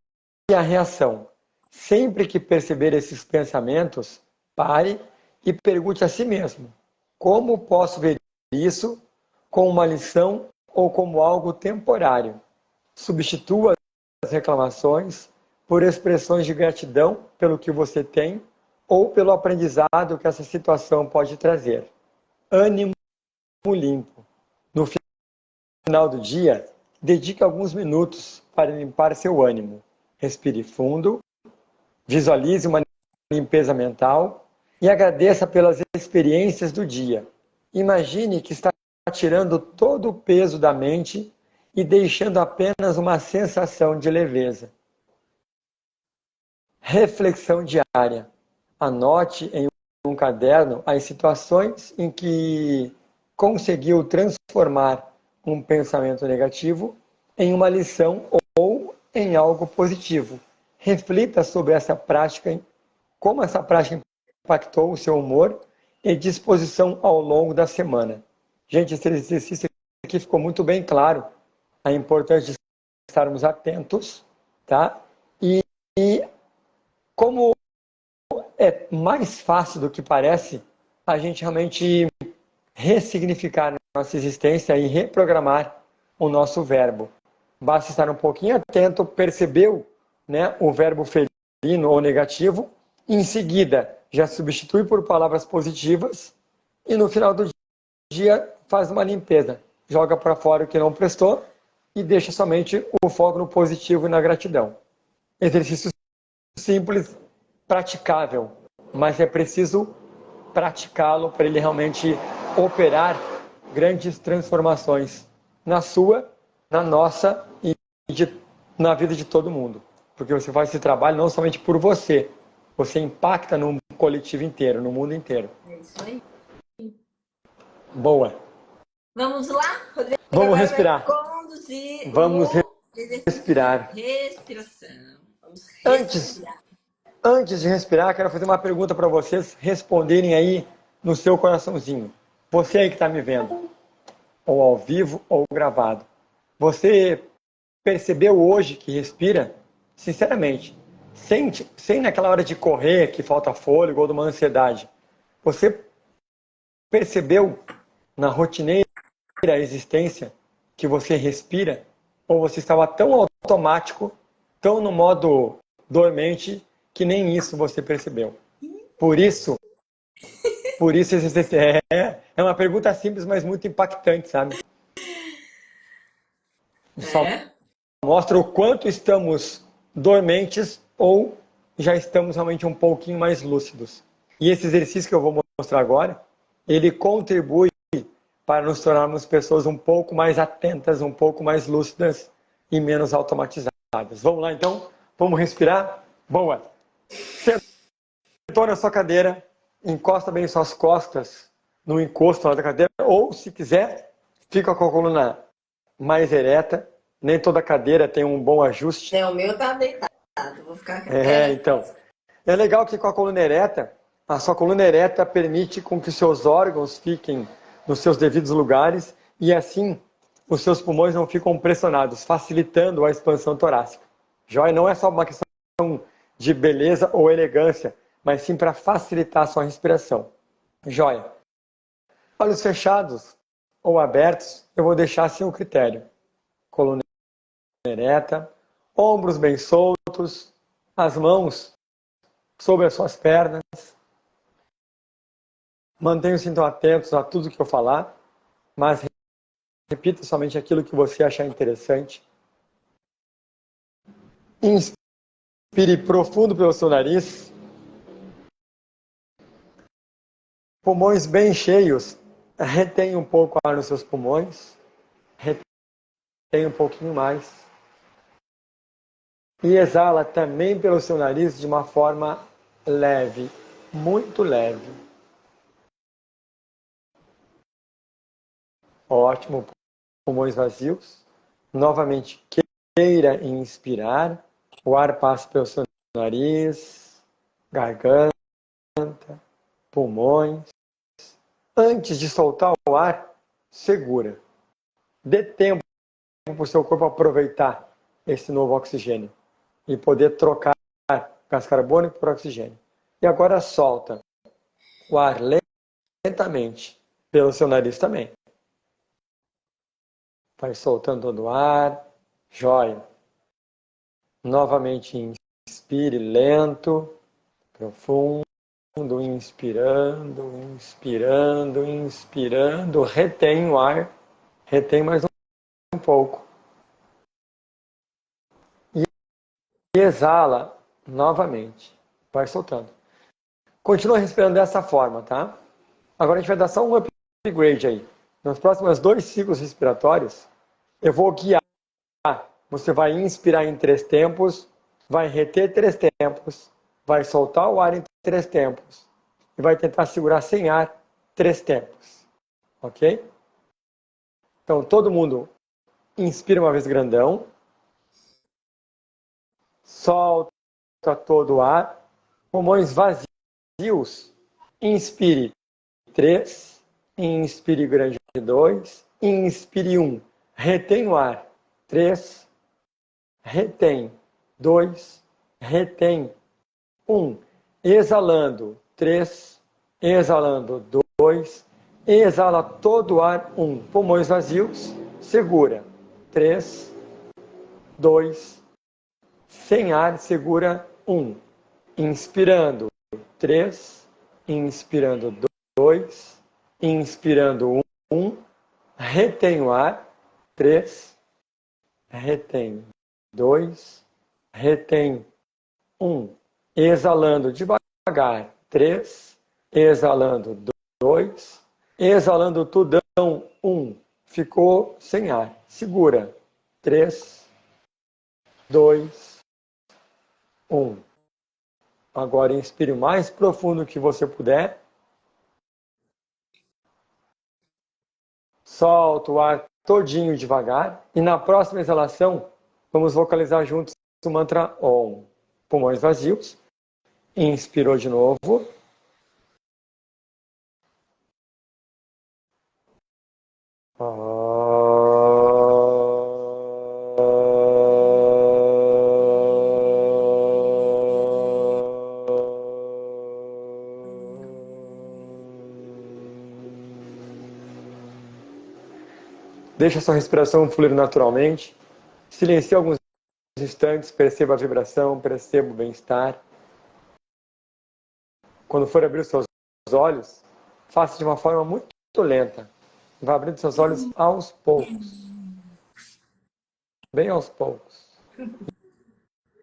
a reação. Sempre que perceber esses pensamentos, pare e pergunte a si mesmo: como posso ver isso como uma lição ou como algo temporário? Substitua as reclamações por expressões de gratidão pelo que você tem ou pelo aprendizado que essa situação pode trazer. Ânimo limpo. No final do dia, dedique alguns minutos para limpar seu ânimo. Respire fundo, visualize uma limpeza mental e agradeça pelas experiências do dia. Imagine que está tirando todo o peso da mente e deixando apenas uma sensação de leveza. Reflexão diária. Anote em um caderno as situações em que conseguiu transformar um pensamento negativo em uma lição ou em algo positivo. Reflita sobre essa prática, como essa prática impactou o seu humor e disposição ao longo da semana. Gente, esse exercício aqui ficou muito bem claro a importância de estarmos atentos, tá? E como é mais fácil do que parece a gente realmente ressignificar nossa existência e reprogramar o nosso verbo. Basta estar um pouquinho atento, percebeu, né, o verbo felino ou negativo, em seguida já substitui por palavras positivas e no final do dia faz uma limpeza, joga para fora o que não prestou e deixa somente o foco no positivo e na gratidão. Exercício simples, praticável, mas é preciso praticá-lo para ele realmente operar grandes transformações na sua, na nossa e na vida de todo mundo. Porque você faz esse trabalho não somente por você, você impacta no coletivo inteiro, no mundo inteiro. É isso aí. Boa. Vamos lá, Rodrigo? Vamos Agora respirar. vai conduzir Vamos respirar. Respiração. Vamos respirar. Antes de respirar, quero fazer uma pergunta para vocês responderem aí no seu coraçãozinho. Você aí que está me vendo, ou ao vivo ou gravado. Você percebeu hoje que respira? Sinceramente, sem naquela hora de correr, que falta fôlego ou de uma ansiedade. Você percebeu na rotineira existência que você respira? Ou você estava tão automático, tão no modo dormente, que nem isso você percebeu? Por isso é uma pergunta simples, mas muito impactante, sabe? Só mostra o quanto estamos dormentes ou já estamos realmente um pouquinho mais lúcidos. E esse exercício que eu vou mostrar agora, ele contribui para nos tornarmos pessoas um pouco mais atentas, um pouco mais lúcidas e menos automatizadas. Vamos lá então? Vamos respirar? Boa! Sentou na sua cadeira, encosta bem suas costas no encosto lá da cadeira, ou se quiser, fica com a coluna mais ereta. Nem toda cadeira tem um bom ajuste. O meu tá deitado, vou ficar aqui. Então. É legal que com a coluna ereta, a sua coluna ereta permite com que seus órgãos fiquem nos seus devidos lugares e assim os seus pulmões não ficam pressionados, facilitando a expansão torácica. Joia? Não é só uma questão de beleza ou elegância, mas sim para facilitar a sua respiração. Joia? Olhos fechados ou abertos, eu vou deixar assim o critério. Coluna ereta, ombros bem soltos, as mãos sobre as suas pernas. Mantenham-se então atentos a tudo que eu falar, mas repita somente aquilo que você achar interessante. Inspire profundo pelo seu nariz. Pulmões bem cheios. Retém um pouco ar nos seus pulmões. Retém um pouquinho mais. E exala também pelo seu nariz de uma forma leve, muito leve. Ótimo. Pulmões vazios. Novamente, queira inspirar. O ar passa pelo seu nariz, garganta, pulmões. Antes de soltar o ar, segura. Dê tempo para o seu corpo aproveitar esse novo oxigênio e poder trocar gás carbônico por oxigênio. E agora solta o ar lentamente pelo seu nariz também. Vai soltando todo o ar. Jóia. Novamente inspire lento, profundo, inspirando, inspirando, inspirando. Retém o ar. Retém mais um pouco. E exala novamente. Vai soltando. Continua respirando dessa forma, tá? Agora a gente vai dar só um upgrade aí. Nos próximos 2 ciclos respiratórios, eu vou guiar. Você vai inspirar em 3 tempos, vai reter 3 tempos, vai soltar o ar em 3 tempos e vai tentar segurar sem ar 3 tempos. Ok? Então, todo mundo inspira uma vez grandão, solta todo o ar, pulmões vazios, inspire 3, inspire grande 2, inspire 1, retém o ar 3, retém 2, retém 1, exalando 3, exalando 2, exala todo o ar 1, pulmões vazios, segura 3, 2, sem ar, segura 1, inspirando 3, inspirando 2, inspirando 1, retém o ar 3, retém 2, retém 1, exalando devagar 3, exalando 2, exalando tudão 1, ficou sem ar, segura 3, 2, 1. Agora inspire o mais profundo que você puder. Solta o ar todinho devagar. E na próxima exalação, vamos vocalizar juntos o mantra OM. Pulmões vazios. Inspirou de novo. Deixa a sua respiração fluir naturalmente. Silencie alguns instantes, perceba a vibração, perceba o bem-estar. Quando for abrir os seus olhos, faça de uma forma muito lenta. Vá abrindo seus olhos aos poucos. Bem aos poucos.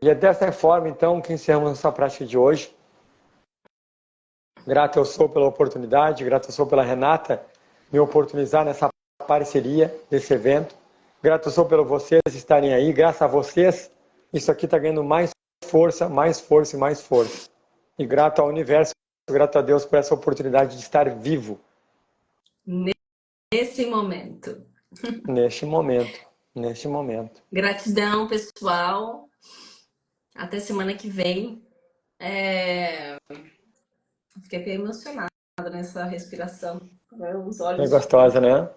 E é dessa forma, então, que encerramos essa prática de hoje. Grato eu sou pela oportunidade, grato eu sou pela Renata me oportunizar nessa parceria desse evento. Grato eu sou por vocês estarem aí. Graças a vocês, isso aqui está ganhando mais força, mais força e mais força. E grato ao universo, grato a Deus por essa oportunidade de estar vivo. Nesse momento. Neste momento. Neste momento. Gratidão, pessoal. Até semana que vem. Fiquei bem emocionada nessa respiração. Os olhos. É gostosa, né?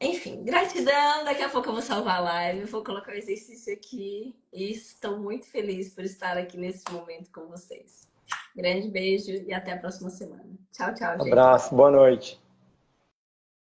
Enfim, gratidão. Daqui a pouco eu vou salvar a live, vou colocar o exercício aqui. E estou muito feliz por estar aqui nesse momento com vocês. Grande beijo e até a próxima semana. Tchau, tchau, gente. Abraço, boa noite.